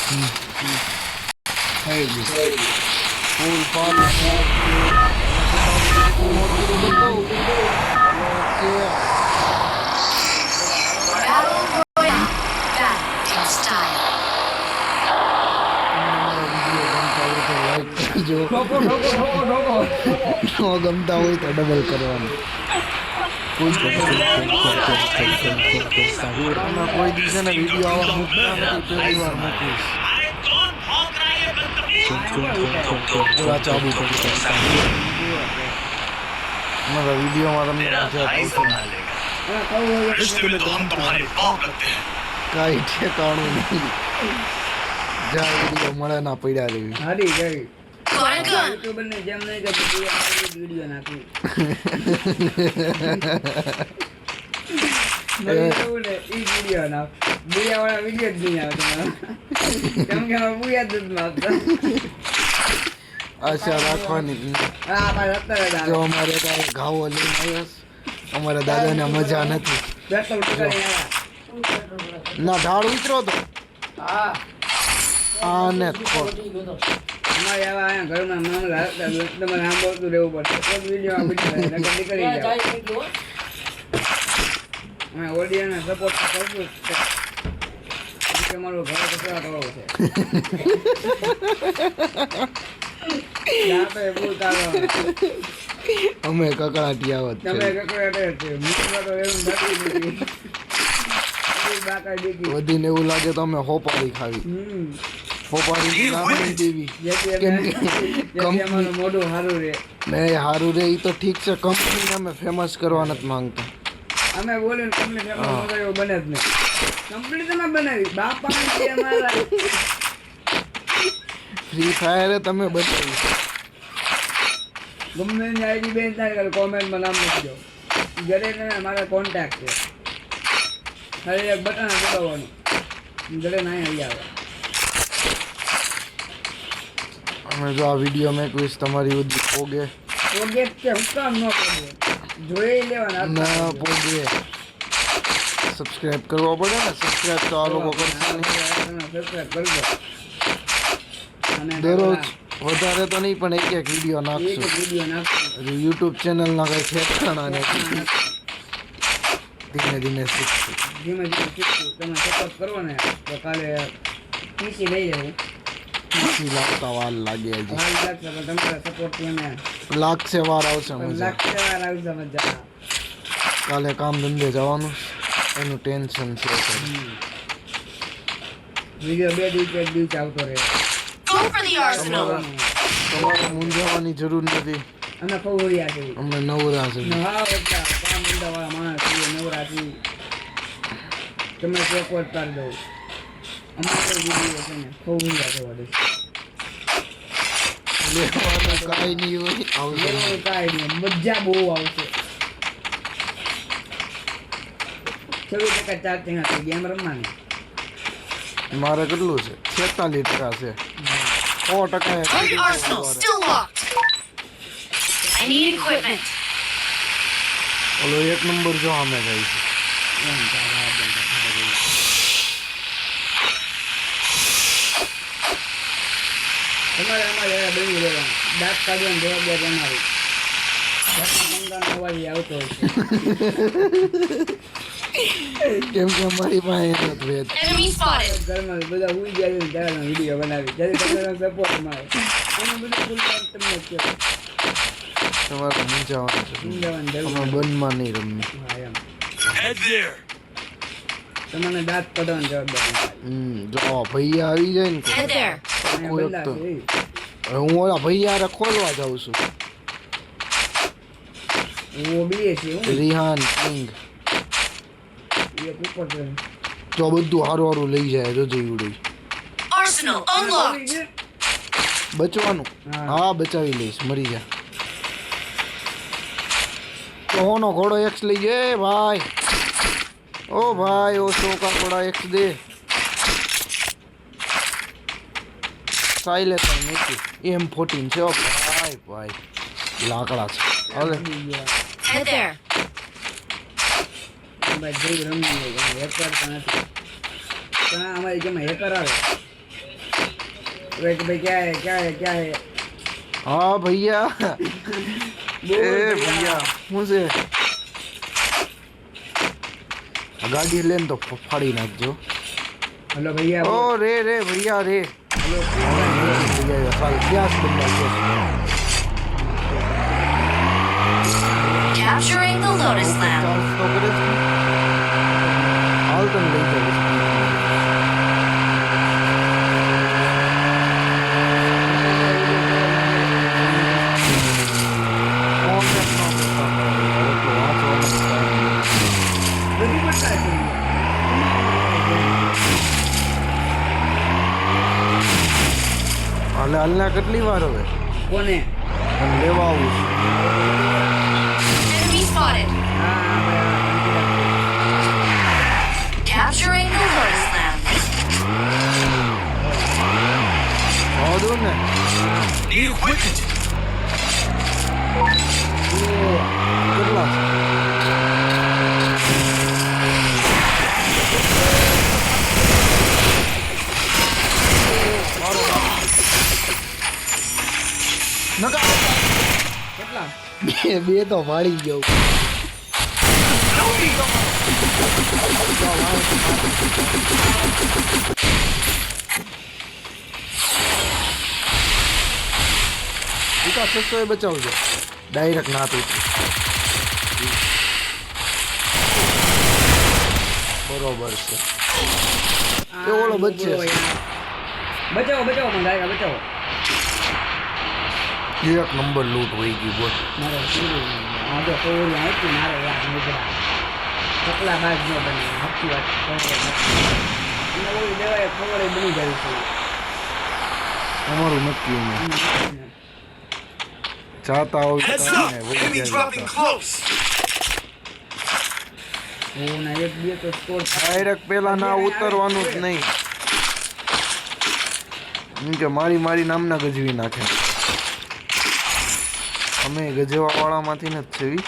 થઈ ગયું ફૂલ ફોન ગમતા હોય તો ડબલ કરવાનું કોઈ દિવસે ને વિડીયો આવા મૂકતા નથી પહેલી વાર મૂકીશ પૂરા ચાબુ મારા વિડીયોમાં તમને કાંઈ ઠેકાણું નહીં જ્યાં વિડીયો મળે ના પડ્યા રહેવી હારી ગઈ યુટ્યુબર ને જેમ નહીં કે વિડીયો નાખી વિડીયો નાખ બુયા વાળા વિડીયો જ નહીં આવે કેમ કે બુયા જ માગતા આશા રાખવાની જો અમારે કાંઈ ઘાવો લઈને આવ્યા અમારા દાદાને મજા નથી ના ઢાળ ઉતરો તો આને ખોટ અમારે આવા અહીંયા ઘરમાં મામલા હતા તમારે આમ બોલતું રહેવું પડશે એક વિડીયોમાં નીકળી જાય અમે ઓડિયન્સને સપોર્ટ કરવું છે અમારું ઘર કચરા કરવો છે અમે કકડાટિયા તમે કકડાટે છે મિત્રો તો એવું નથી વધીને એવું લાગે તો અમે હોપારી ખાવી હોપારી નાખી દેવી મોઢું સારું રે ને સારું રે એ તો ઠીક છે કંપનીને અમે ફેમસ કરવા નથી માંગતા અમે બોલીને કંપની ફેમસ એવું બને જ નહીં કંપની તમે બનાવી બાપા અમારા ફ્રી ફાયર તમે બતાવી ગમે એની આઈડી બેન થાય કોમેન્ટમાં નામ લખી દો ઘરે મારા કોન્ટેક્ટ છે ખાલી એક બટન દબાવવાનું ઘરે ના આવી આવે અમે જો આ વિડીયો મેં કહીશ તમારી બધી પોગે કે હું કામ ન પોગે જોઈ લેવાના ના પોગે સબસ્ક્રાઇબ કરવો પડે ને સબસ્ક્રાઇબ તો આ લોકો કરશે સબસ્ક્રાઇબ કરી દો અને દરરોજ વધારે તો નહીં પણ એક વિડીયો નાખશું યુટ્યુબ ચેનલના કંઈ ઠેકાણા નથી ધીમે ધીમે શીખશું તમે સપોર્ટ કરો ને તો કાલે પીસી લઈ લેવું પીસી લાગતા વાર લાગે હજી લાગશે પણ તમારા સપોર્ટથી અમે લાગશે વાર આવશે મજા કાલે કામ ધંધે જવાનું એનું ટેન્શન છે વિડીયો 2 દિવસ 1 દિવસ આવતો રહે તમારે મૂંઝાવાની જરૂર નથી અમે ફવરિયા છે અમને નવરા છે હા એટલા કામ ધંધાવાળા માણસ છીએ નવરા છીએ તમે સપોર્ટ કરી દો અમારે વિડીયો છે ને ફવરિયા છે વાડે લેવાનું કાંઈ નહીં હોય આવશે કાંઈ નહીં મજા બહુ આવશે 26% ચાર્જિંગ હતી ગેમ રમવાની મારે કેટલું છે 46% છે 100% ઓલો એક નંબર જો અમે જાય છે તમારે અમારે બની લેવાનું દાંત કાઢવાની જવાબદારી અમારી ઘરમાં અવાજ આવતો હોય કેમ કે અમારી પાસે ઘરમાં બધા ઉઈ જાય ત્યારે વિડીયો બનાવી ત્યારે તમે સપોર્ટ મારે એનું બધું ફૂલ તમને કહો તમારે મૂંઝાવાનું છે અમે બંધમાં નહીં રમી તમને દાંત કાઢવાની જવાબદારી જો ભૈયા આવી જાય ને કોઈ વખત હું ઓલા ભૈયા ખોલવા જાઉં છું રિહાન કિંગ તો બધું હારું હારું લઈ જાય રોજે ઉડી બચવાનું હા બચાવી લઈશ મરી જા તો હોનો ઘોડો એક્સ લઈ જાય ભાઈ ઓ ભાઈ ઓ ચોકા ઘોડા એક્સ દે સાયલેન્સર નથી M14 છે ઓ ભાઈ ભાઈ લાકડા છે હવે ભાઈ રમી હેકર નથી પણ અમારી જેમાં હેકર આવે वेट भाई क्या है हाँ भैया बोल ए भैया શું છે આ ગાડી લઈને તો ફાડી નાખજો हेलो भैया ઓ રે ભૈયા રે हेलो ભૈયા સાલ પ્યાસ બદલાઈ Capturing the Lotus Lamp. Charge તો કરે છે હાલ તો લઈ જાવ बड़ी बच्चा है હાલે હાલના કેટલી વાર હવે કોને અને લેવા આવું છું Enemy spotted. हाँ भाई Capturing the Lotus Lamp. આવડું ને Need equipment. કેટલા નકા કેટલા બે તો વાળી ગયો વિકાસ 600 એ બચાવજો ડાયરેક્ટ ના આપી બરોબર છે એ ઓલો બચે છે. બચાવો મંગાયા બચાવો એક નંબર લૂંટ હોઈ ગઈ બોલ મારે આ જો કોઈ આઈતી મારે યાર મુજરા ચકલા બાજ ન બને હકી વાત કરે એને ઓલું દેવાય ખબર બની જાય છે અમારું નક્કી જાતા હોય Heads up. Enemy dropping close. હું ના એક બે તો સ્કોર ડાયરેક્ટ પેલા ના ઉતરવાનું જ નહીં એમ કે મારી નામના ગજવી નાખે અમે ગજવા વાળા માંથી નથી છેવી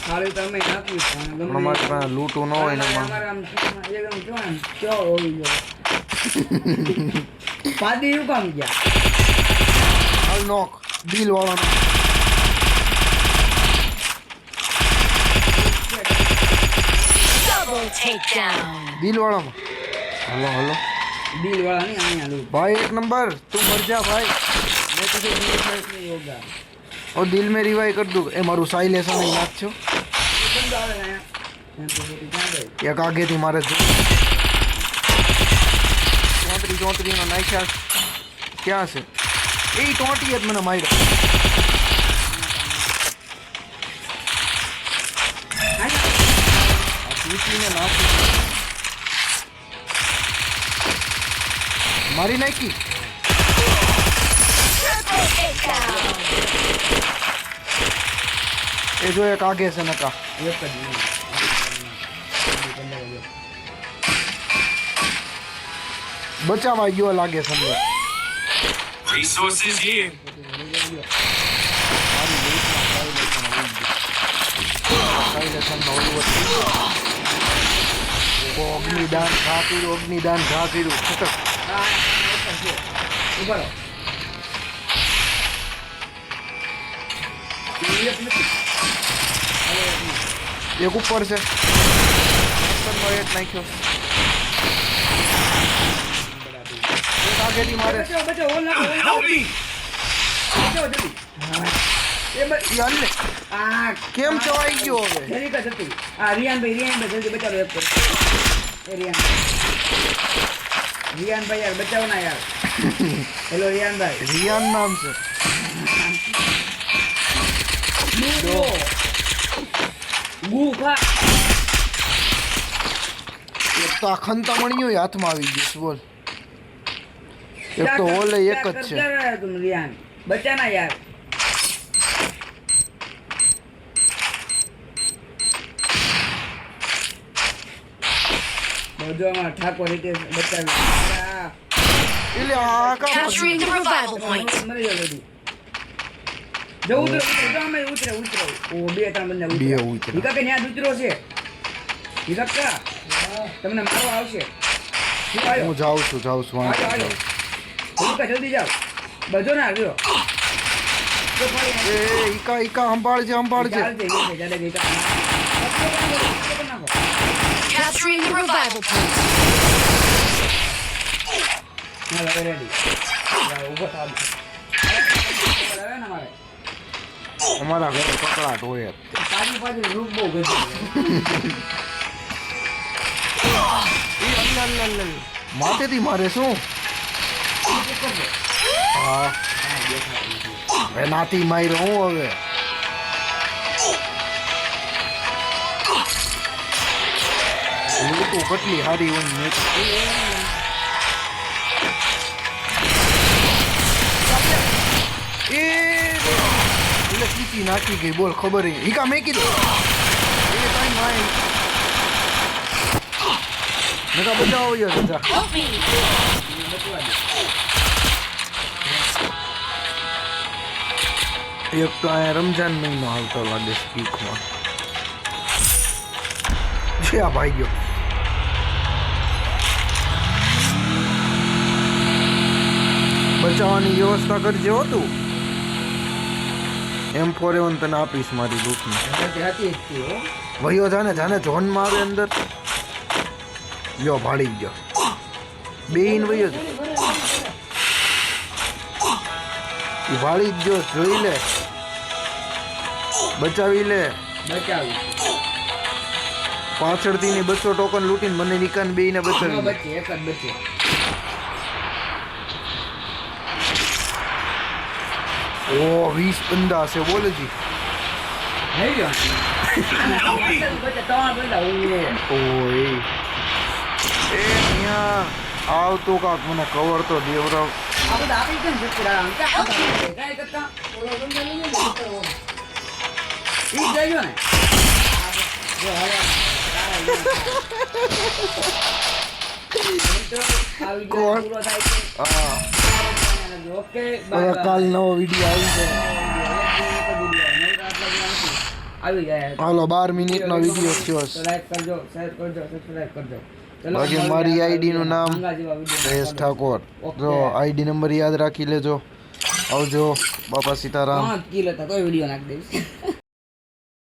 ખાલી તમે નાખ્યું પણ પણ અમારી પાસે લૂંટું ન હોય ને એમાં અમારા આમ એકદમ જોવાન ચો હોવી ગયો પાદી યુ કામ ગયા હાલ નોક ડીલ વાળાનો Double takedown. ડીલ વાળામાં હલો ડીલ વાળા નહીં અહીંયા લૂટ ભાઈ એક નંબર તું મર જા ભાઈ મેં કીધું ડીલ નહીં હોગા और दिल में रिवाइव कर दूँ ए मारू साइलेशन नहीं नाच छो બંધ આવે ને એમ તો બધી ક્યાં ગઈ एक आगे थी मारे 34 નો નાખ્યા ક્યાં છે એ 20 જ મને માર્યો આ પીસીને નાખી મારી નાખી એ જો એક આગે છે નકા એક જ નહીં બચાવા ગયો લાગે છે અંદર Resources here. અગ્નિદાન ઘા કર્યું ખતર હા ઉભો રહો એક નથી એક ઉપર છે એક નાખ્યો એક આગેથી મારે બચાવો ઓલ નાખો Help me. બચાવો જલ્દી એ બસ ઈ હાલ ને. આ કેમ ચવાઈ ગયો હવે જલ્દી કર જલ્દી આ રિયાનભાઈ જલ્દી બચાવો એક પર એ રિયાનભાઈ યાર બચાવો ના યાર હેલો રિયાનભાઈ રિયાન નામ છે ગુફા એક તો આ ખંતામણીઓ હાથમાં આવી ગયું છે બોલ એક તો ઓલે એક જ છે તુમ રિયાન બચાના યાર બધોમાં ઠાકોર રીતે બચાવી એટલે આ કામ Capturing the revival point. મરી જાવ બધું જો ઉતરો અમે ઉતરે ઓ બે ત્રણ બંને બે ઉતરે. હિકા કે ન્યા ઉતરો છે હિકા તમને મારવા આવશે શું આવ્યો હું જાઉં છું આજો, આજો. જલ્દી જાઓ બધો ના આવ્યો તો ફરી એ ઈકા સંભાળજે સંભાળજે ચાલજે નીચે જાડે ગઈ નાખો Capturing the revival point. Hello ready ઊભો થાવ આવે ને મારે અમારા ઘરે કકડાટ હોય જ. પાછી પાછી રૂપ બહુ ગઈ માથેથી મારે શું હા એનાથી માર્યો હું હવે લૂંટું કેટલી સારી હોય મેં તો. એ એટલે કીચી નાખી ગઈ બોલ ખબર નહીં ઈકા મેં કીધું એ કઈ માય નકા બચાવો યાર રજા Help me. એક તો અહીંયા રમજાન મહિનો આવતો લાગે સ્પીકમાં છે આ ભાઈ ગયો બચાવવાની વ્યવસ્થા કરજે હો તું M4A1 તને આપીશ મારી બુકની હતી જ હો વયો જાને જાને ઝોનમાં આવે અંદર યો ભાડી ગયો બેન વયો છે ઈ ભાડી જ જો જોઈ લે બચાવી લે બચાવી પાછળથી ની 200 ટોકન લૂટીને મને નિકાન બેયને બચાવી લે. બચે એક જ બચે ઓ 20 બંદા છે બોલજી થઈ ગયો બચે ત્રણ પેલા ઓય એ અહીંયા આવતો કાક મને કવર તો દેવરાવ આ બધા આપી કેમ જકડા કાંઈ કરતા ઈ ગયો ને જો હવે કોણ? પૂરો થાય છે હા ઓકે હવે કાલ નવો વિડીયો આવી જાય આવી જાય હાલો 12 મિનિટનો વિડીયો થયો છે. લાઈક કરજો શેર કરજો સબસ્ક્રાઇબ કરજો ચલો બાકી મારી આઈડી નું નામ મંગા જેવા વિડીયો જયેશ ઠાકોર જો આઈડી નંબર યાદ રાખી લેજો આવજો બાપા સીતારામ 5 કિલો તો કોઈ વિડીયો નાખી દઈશ